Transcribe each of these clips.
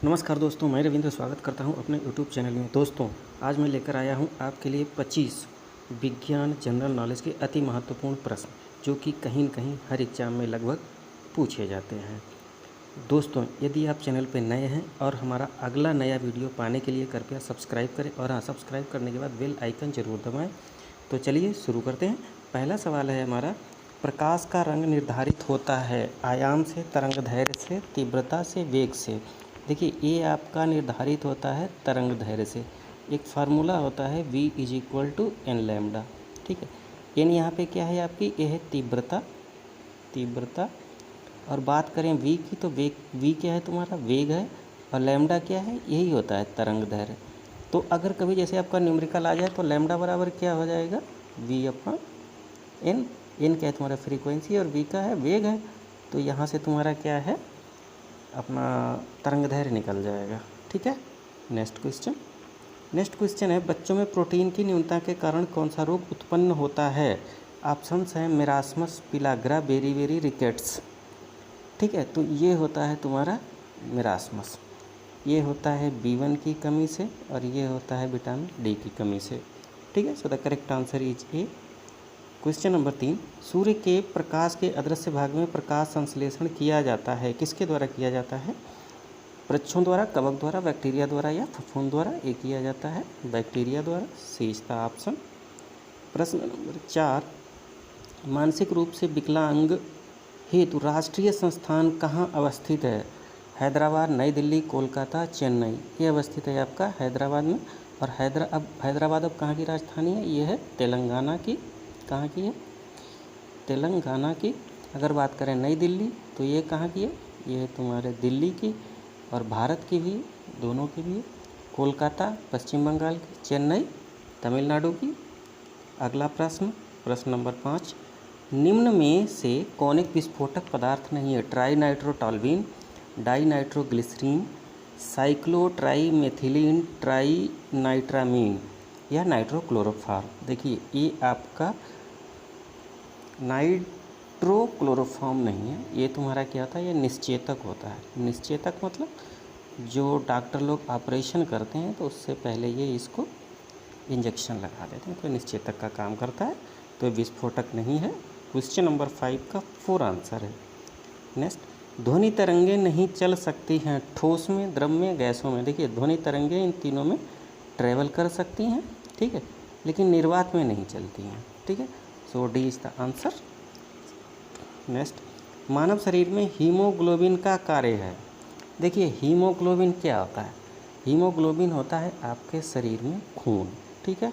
नमस्कार दोस्तों, मैं रविंद्र स्वागत करता हूं अपने यूट्यूब चैनल में। दोस्तों, आज मैं लेकर आया हूं आपके लिए 25 विज्ञान जनरल नॉलेज के अति महत्वपूर्ण प्रश्न, जो कि कहीं न कहीं हर एग्ज़ाम में लगभग पूछे जाते हैं। दोस्तों, यदि आप चैनल पर नए हैं और हमारा अगला नया वीडियो पाने के लिए कृपया सब्सक्राइब करें और हाँ, सब्सक्राइब करने के बाद बेल आइकन ज़रूर दबाएँ। तो चलिए शुरू करते हैं। पहला सवाल है हमारा, प्रकाश का रंग निर्धारित होता है आयाम से, तरंगदैर्घ्य से, तीव्रता से, वेग से। देखिए, ये आपका निर्धारित होता है तरंगदैर्घ्य से। एक फार्मूला होता है v = n लैम्डा। ठीक है, n यहाँ पे क्या है आपकी, ये है तीव्रता। और बात करें v की, तो वेग, v क्या है तुम्हारा, वेग है। और लैम्डा क्या है, यही होता है तरंगदैर्घ्य। तो अगर कभी जैसे आपका न्यूमेरिकल आ जाए तो लैम्डा बराबर क्या हो जाएगा, v/n। n क्या है तुम्हारा, फ्रीक्वेंसी, और v का है वेग है। तो यहाँ से तुम्हारा क्या है, अपना तरंगदैर्घ्य निकल जाएगा। ठीक है, नेक्स्ट क्वेश्चन है, बच्चों में प्रोटीन की न्यूनता के कारण कौन सा रोग उत्पन्न होता है। ऑप्शंस हैं मेरास्मस, पिलाग्रा, बेरी रिकेट्स। ठीक है, तो ये होता है तुम्हारा मेरास्मस। ये होता है B1 की कमी से, और ये होता है विटामिन D की कमी से। ठीक है, so the correct answer is a. Question number 3, सूर्य के प्रकाश के अदृश्य भाग में प्रकाश संश्लेषण किया जाता है, किसके द्वारा किया जाता है। वृक्षों द्वारा, कवक द्वारा, बैक्टीरिया द्वारा या फफूंद द्वारा। ये किया जाता है बैक्टीरिया द्वारा। सी इज द ऑप्शन। प्रश्न नंबर 4, मानसिक रूप से विकलांग हेतु राष्ट्रीय संस्थान कहाँ अवस्थित है। हैदराबाद, नई दिल्ली, कोलकाता, चेन्नई। ये अवस्थित है आपका हैदराबाद में। और हैदराबाद अब कहाँ की राजधानी है, ये है तेलंगाना की। कहाँ की है, तेलंगाना की। अगर बात करें नई दिल्ली, तो ये कहाँ की है, ये है तुम्हारे दिल्ली की, और भारत की भी, दोनों की भी है। कोलकाता पश्चिम बंगाल की, चेन्नई तमिलनाडु की। अगला प्रश्न नंबर 5, निम्न में से कौन एक विस्फोटक पदार्थ नहीं है। ट्राई नाइट्रोटॉल्यूइन, डाई नाइट्रोग्लिसरीन, साइक्लोट्राईमेथिलीन, ट्राई नाइट्रामीन या नाइट्रोक्लोरोफॉर्म। देखिए, ये आपका नाइट्रोक्लोरोफॉर्म नहीं है, ये तुम्हारा क्या होता है, ये निश्चेतक होता है। निश्चेतक मतलब जो डॉक्टर लोग ऑपरेशन करते हैं तो उससे पहले ये इसको इंजेक्शन लगा देते हैं, तो निश्चेतक का काम करता है। तो ये विस्फोटक नहीं है। क्वेश्चन नंबर 5 का 4 आंसर है। नेक्स्ट, ध्वनि तरंगें नहीं चल सकती हैं ठोस में, द्रव में, गैसों में। देखिए, ध्वनि तरंगें इन तीनों में ट्रेवल कर सकती हैं, ठीक है, लेकिन निर्वात में नहीं चलती हैं। ठीक है, so D is the answer. Next, मानव शरीर में हीमोग्लोबिन का कार्य है। देखिए, हीमोग्लोबिन क्या होता है, हीमोग्लोबिन होता है आपके शरीर में खून। ठीक है,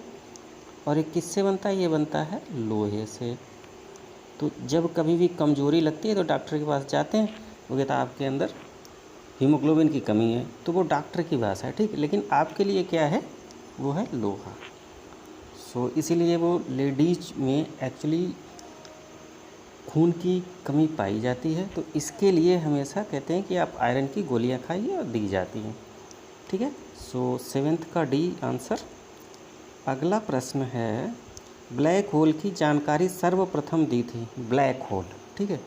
और ये किससे बनता है, ये बनता है लोहे से। तो जब कभी भी कमज़ोरी लगती है तो डॉक्टर के पास जाते हैं, वो कहता है आपके अंदर हीमोग्लोबिन की कमी है, तो वो डॉक्टर की भाषा है। ठीक है, लेकिन आपके लिए क्या है, वो है लोहा। सो इसीलिए वो लेडीज में एक्चुअली खून की कमी पाई जाती है, तो इसके लिए हमेशा कहते हैं कि आप आयरन की गोलियां खाइए, और दी जाती हैं। ठीक है, सो 7th का डी आंसर। अगला प्रश्न है, ब्लैक होल की जानकारी सर्वप्रथम दी थी। ब्लैक होल, ठीक है,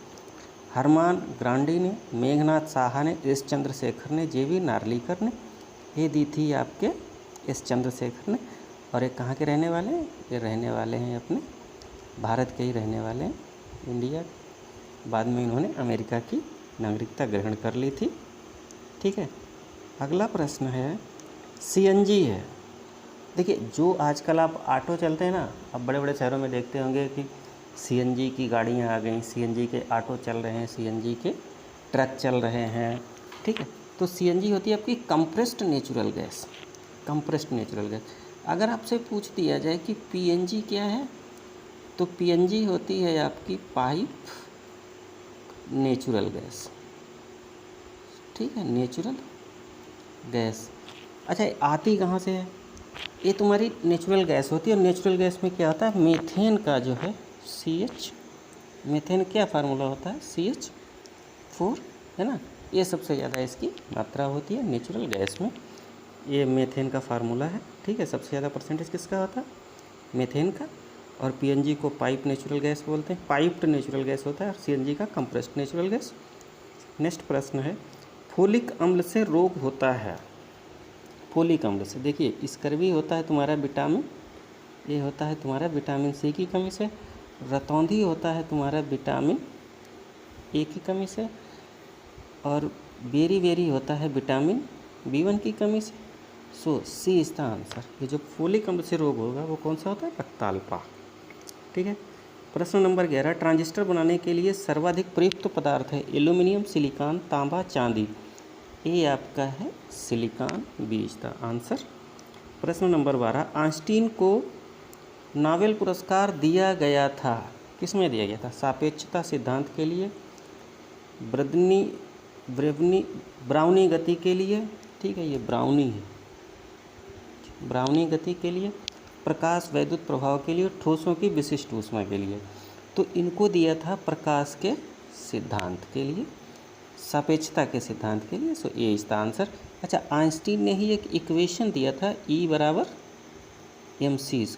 हरमान ग्रांडी ने, मेघनाथ साहा ने, एस चंद्रशेखर ने, जेवी नार्लिकर ने। ये दी थी आपके एस चंद्रशेखर ने। और ये कहाँ के रहने वाले हैं, ये रहने वाले हैं अपने भारत के ही रहने वाले हैं, इंडिया। बाद में इन्होंने अमेरिका की नागरिकता ग्रहण कर ली थी। ठीक है, अगला प्रश्न है, सीएनजी है। देखिए, जो आजकल आप ऑटो चलते हैं ना, आप बड़े बड़े शहरों में देखते होंगे कि सीएनजी की गाड़ियाँ आ गई, सीएनजी के ऑटो चल रहे हैं, सीएनजी के ट्रक चल रहे हैं। ठीक है, तो सीएनजी होती है आपकी compressed natural gas. Compressed natural gas. अगर आपसे पूछ दिया जाए कि पीएनजी क्या है, तो पीएनजी होती है आपकी पाइप नेचुरल गैस। ठीक है, नेचुरल गैस। अच्छा, आती कहाँ से है, ये तुम्हारी नेचुरल गैस होती है। और नेचुरल गैस में क्या होता है, मीथेन का जो है CH, मीथेन क्या फार्मूला होता है, CH4, है ना। ये सबसे ज़्यादा इसकी मात्रा होती है नेचुरल गैस में, ये मीथेन का फार्मूला है। ठीक है, सबसे ज़्यादा परसेंटेज किसका होता है, मीथेन का। और पीएनजी को पाइप नेचुरल गैस बोलते हैं, पाइप्ड नेचुरल गैस होता है। और सीएनजी का कंप्रेस्ड नेचुरल गैस। नेक्स्ट प्रश्न है, फोलिक अम्ल से रोग होता है। फोलिक अम्ल से देखिए, स्कर्वी होता है तुम्हारा विटामिन, ये होता है तुम्हारा विटामिन सी की कमी से। रतौंधी होता है तुम्हारा विटामिन ए की कमी से। और बेरी बेरी होता है विटामिन B1 की कमी से। सो सी इज द आंसर। ये जो फोलिक अम्ल से रोग होगा वो कौन सा होता है? रक्ताल्पा। ठीक है। प्रश्न नंबर 11, ट्रांजिस्टर बनाने के लिए सर्वाधिक प्रयुक्त पदार्थ है एल्यूमिनियम, सिलिकॉन, तांबा, चांदी। ये आपका है silicon, B is the answer. प्रश्न नंबर 12, आइंस्टीन को नोबेल पुरस्कार दिया गया था, किसमें दिया गया था? सापेक्षता सिद्धांत के लिए, ब्राउनी गति के लिए, ठीक है, ये ब्राउनी है, ब्राउनी गति के लिए, प्रकाश वैद्युत प्रभाव के लिए, ठोसों की विशिष्ट ऊष्मा के लिए। तो इनको दिया था प्रकाश के सिद्धांत के लिए, सापेक्षता के सिद्धांत के लिए। सो ए इज द आंसर। अच्छा, आइंस्टीन ने ही एक इक्वेशन दिया था, E बराबर mc²।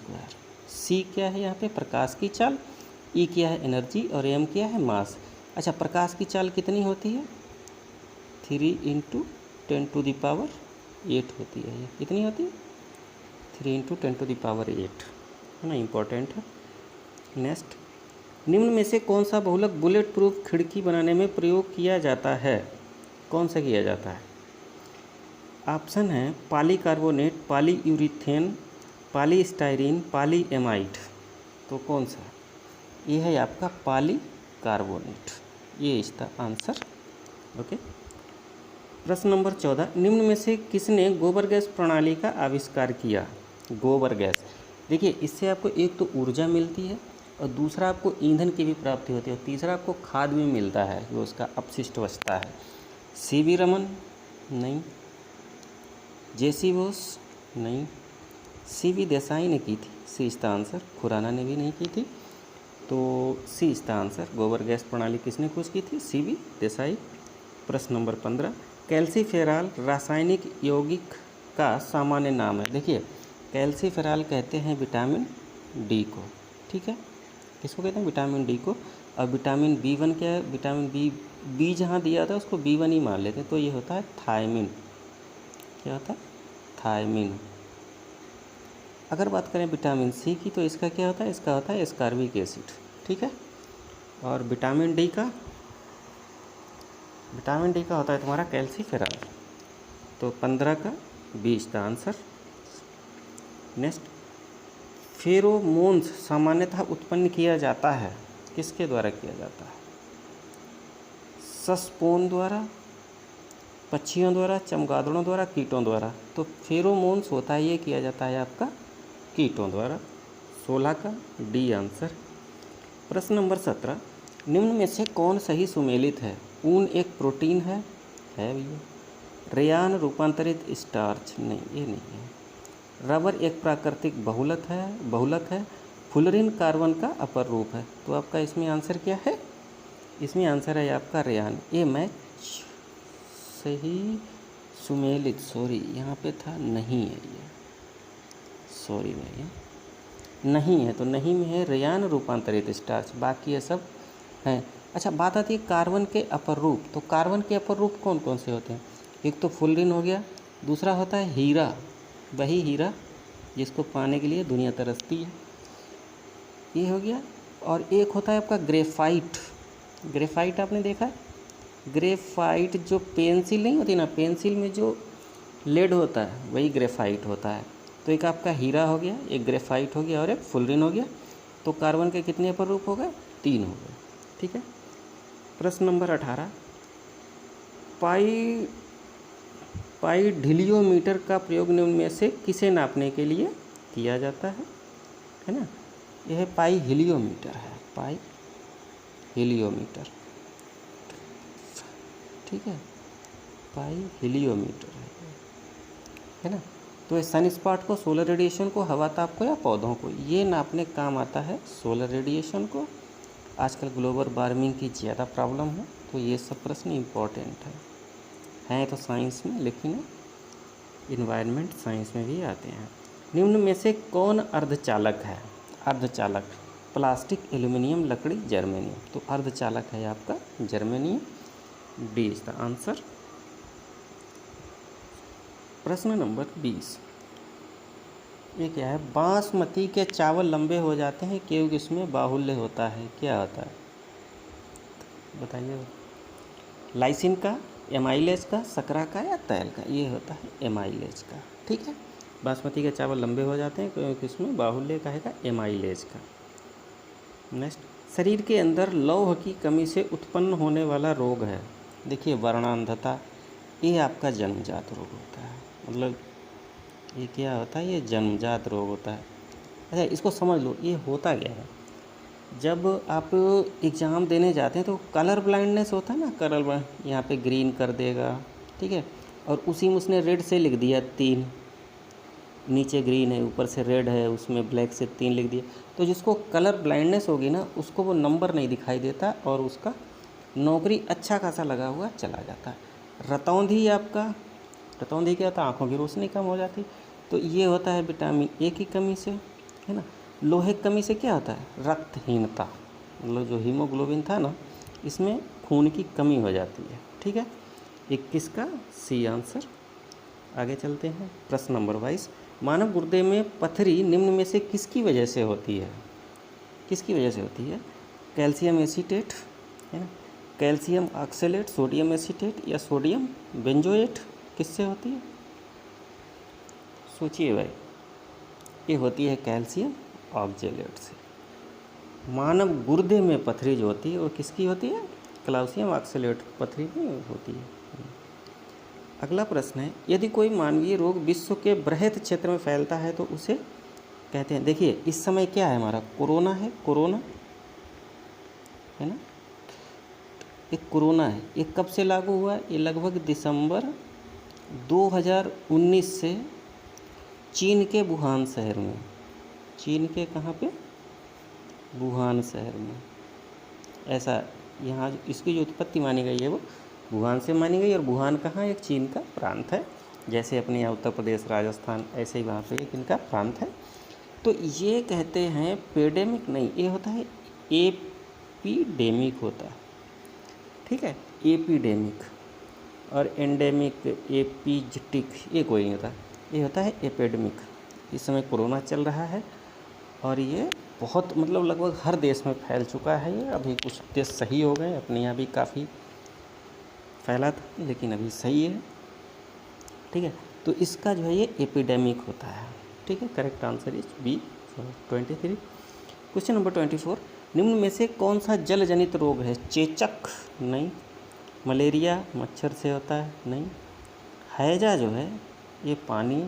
सी क्या है यहाँ पे? प्रकाश की चाल, E क्या है? एनर्जी, और m क्या है? मास। अच्छा, प्रकाश की चाल कितनी होती है? 3 × 10⁸ होती है। ये कितनी होती है? 3 × 10⁸ है ना, इम्पोर्टेंट है। नेक्स्ट, निम्न में से कौन सा बहुलक बुलेट प्रूफ खिड़की बनाने में प्रयोग किया जाता है? कौन सा किया जाता है? ऑप्शन है पॉलीकार्बोनेट, पॉलीयूरीथेन, पॉलीस्टाइरीन, पॉलीएमाइड। तो कौन सा? ये है आपका पॉलीकार्बोनेट, ये इज द आंसर। ओके। प्रश्न नंबर 14, निम्न में से किसने गोबर गैस प्रणाली का आविष्कार किया? गोबर गैस, देखिए इससे आपको एक तो ऊर्जा मिलती है, और दूसरा आपको ईंधन की भी प्राप्ति होती है, और तीसरा आपको खाद भी मिलता है जो उसका अपशिष्ट बचता है। C.V. रमन नहीं, J.C. बोस नहीं, C.V. देसाई ने की थी, सी इज द आंसर। खुराना ने भी नहीं की थी, तो सी इज द आंसर। गोबर गैस प्रणाली किसने खोज की थी? C.V. देसाई। प्रश्न नंबर 15, कैल्सीफेरॉल रासायनिक यौगिक का सामान्य नाम है। देखिए, कैल्सीफेरॉल कहते हैं विटामिन डी को, ठीक है, किसको कहते हैं? विटामिन डी को। और विटामिन B1 क्या है? विटामिन बी जहाँ दिया था उसको B1 ही मान लेते हैं, तो ये होता है थायमिन। क्या होता है? थायमिन। अगर बात करें विटामिन सी की, तो इसका क्या होता है? इसका होता है एस्कॉर्बिक एसिड, ठीक है। और विटामिन डी का होता है तुम्हारा कैल्सीफेरॉल। तो 15 का 20 द आंसर। नेक्स्ट, फेरोमोन्स सामान्यतः उत्पन्न किया जाता है, किसके द्वारा किया जाता है? सस्पोन द्वारा, पक्षियों द्वारा, चमगादड़ों द्वारा, कीटों द्वारा। तो फेरोमोन्स होता है, ये किया जाता है आपका कीटों द्वारा। 16 का डी आंसर। प्रश्न नंबर 17, निम्न में से कौन सही सुमेलित है? ऊन एक प्रोटीन है भैया। रेयान रूपांतरित स्टार्च, नहीं, ये नहीं है। रबर एक प्राकृतिक बहुलक है। फुलरिन कार्बन का अपर रूप है। तो आपका इसमें आंसर क्या है? इसमें आंसर है आपका रेयान। ए मैच सही सुमेलित, सॉरी यहाँ पे था, नहीं है ये, सॉरी भैया, नहीं है, तो नहीं में है रेयान रूपांतरित स्टार्च, बाकी ये सब हैं। अच्छा, बात आती है कार्बन के अपर रूप। तो कार्बन के अपर रूप कौन कौन से होते हैं? एक तो फुलरिन हो गया, दूसरा होता है हीरा, वही हीरा जिसको पाने के लिए दुनिया तरसती है, ये हो गया। और एक होता है आपका ग्रेफाइट। ग्रेफाइट आपने देखा है? ग्रेफाइट जो पेंसिल नहीं होती ना, पेंसिल में जो लेड होता है वही ग्रेफाइट होता है। तो एक आपका हीरा हो गया, एक ग्रेफाइट हो गया, और एक फुलरिन हो गया। तो कार्बन के कितने अपर रूप हो गए? 3 हो गए, ठीक है। प्रश्न नंबर 18, पाइढिलियोमीटर का प्रयोग निम्न में से किसे नापने के लिए किया जाता है ना? यह पाइढिलियोमीटर है, पाइढिलियोमीटर, ठीक है, पाइढिलियोमीटर है ना। तो ये सन स्पॉट को, सोलर रेडिएशन को, हवा ताप को, या पौधों को, ये नापने काम आता है सोलर रेडिएशन को। आजकल ग्लोबल वार्मिंग की ज़्यादा प्रॉब्लम है, तो ये सब प्रश्न इम्पोर्टेंट हैं तो साइंस में, लेकिन इन्वायरमेंट साइंस में भी आते हैं। निम्न में से कौन अर्धचालक है? अर्धचालक, प्लास्टिक, एल्यूमिनियम, लकड़ी, जर्मेनियम। तो अर्धचालक है आपका germanium, D is the answer. प्रश्न नंबर 20, ये क्या है? बासमती के चावल लंबे हो जाते हैं क्योंकि इसमें बाहुल्य होता है। क्या होता है बताइए? लाइसिन का, एमाइलेज का, सकरा का या तैल का? ये होता है एमाइलेज का। ठीक है, बासमती के चावल लंबे हो जाते हैं क्योंकि इसमें बाहुल्य का है एमाइलेज का। नेक्स्ट, शरीर के अंदर लौह की कमी से उत्पन्न होने वाला रोग है। देखिए, वर्णांधता, ये आपका जन्मजात रोग होता है। मतलब ये क्या होता है? ये जन्मजात रोग होता है। अच्छा, इसको समझ लो, ये होता क्या है? जब आप एग्ज़ाम देने जाते हैं तो कलर ब्लाइंडनेस होता है ना, कलर ब्लाइंड, यहाँ पे ग्रीन कर देगा, ठीक है, और उसी में उसने रेड से लिख दिया 3, नीचे ग्रीन है ऊपर से रेड है, उसमें ब्लैक से 3 लिख दिया, तो जिसको कलर ब्लाइंडनेस होगी ना, उसको वो नंबर नहीं दिखाई देता और उसका नौकरी अच्छा खासा लगा हुआ चला जाता है। रतौंधी, आपका रतौंधी क्या होता है? आँखों की रोशनी कम हो जाती, तो ये होता है विटामिन ए की कमी से, है ना। लोहे की कमी से क्या होता है? रक्तहीनता, मतलब जो हीमोग्लोबिन था ना, इसमें खून की कमी हो जाती है। ठीक है, 21 का सी आंसर। आगे चलते हैं, प्रश्न नंबर 22, मानव गुर्दे में पथरी निम्न में से किसकी वजह से होती है? किसकी वजह से होती है? कैल्शियम एसीटेट, है ना, कैल्शियम ऑक्सलेट, सोडियम एसीटेट या सोडियम बेंजोएट? किससे होती है? सोचिए भाई, ये होती है कैल्शियम ऑक्जेलेट से। मानव गुर्दे में पथरी जो होती है वो किसकी होती है? कैल्शियम ऑक्सलेट पथरी में होती है। अगला प्रश्न है, यदि कोई मानवीय रोग विश्व के बृहत क्षेत्र में फैलता है तो उसे कहते हैं, देखिए इस समय क्या है हमारा? कोरोना है, कोरोना है ना, एक कोरोना है। ये कब से लागू हुआ? ये लगभग दिसंबर 2019 से चीन के वुहान शहर में, चीन के कहाँ पे? वुहान शहर में। ऐसा यहाँ इसकी जो उत्पत्ति मानी गई है वो वुहान से मानी गई, और वुहान कहाँ? एक चीन का प्रांत है, जैसे अपने यहाँ उत्तर प्रदेश, राजस्थान, ऐसे ही वहाँ पे एक इनका प्रांत है। तो ये कहते हैं पेडेमिक नहीं, ये होता है एपीडेमिक होता है। ठीक है, एपीडेमिक और एंडेमिक, एपीजेटिक, ये कोई नहीं होता, ये होता है एपिडेमिक। इस समय कोरोना चल रहा है और ये बहुत, मतलब लगभग हर देश में फैल चुका है ये। अभी कुछ देश सही हो गए, अपने यहाँ भी काफ़ी फैला था लेकिन अभी सही है। ठीक है, तो इसका जो है ये एपिडेमिक होता है। ठीक है, correct answer is B 23। Question number 24, निम्न में से कौन सा जल जनित रोग है? चेचक? नहीं। मलेरिया मच्छर से होता है? नहीं। हैजा जो है ये पानी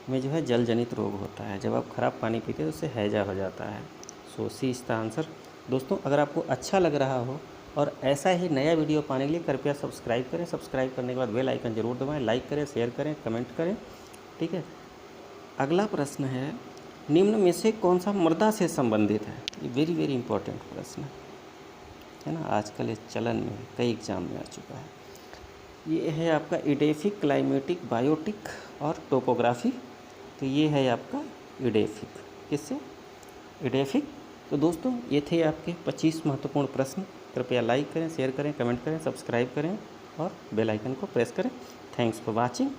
में जो है जल जनित रोग होता है, जब आप ख़राब पानी पीते हैं तो उससे हैजा हो जाता है। सो सी इसका आंसर। दोस्तों, अगर आपको अच्छा लग रहा हो और ऐसा ही नया वीडियो पाने के लिए कृपया सब्सक्राइब करें। सब्सक्राइब करने के बाद बेल आइकन जरूर दबाएं, लाइक करें, शेयर करें, कमेंट करें। ठीक है, अगला प्रश्न है, निम्न में से कौन सा मृदा से संबंधित है? ये वेरी वेरी इंपॉर्टेंट प्रश्न है ना, आजकल इस चलन में कई एग्जाम में आ चुका है। ये है आपका इडेफिक, क्लाइमेटिक, बायोटिक और टोपोग्राफी। तो ये है आपका इडेफिक। किससे? इडेफिक। तो दोस्तों, ये थे आपके 25 महत्वपूर्ण प्रश्न। कृपया लाइक करें, शेयर करें, कमेंट करें, सब्सक्राइब करें और बेल आइकन को प्रेस करें। Thanks for watching.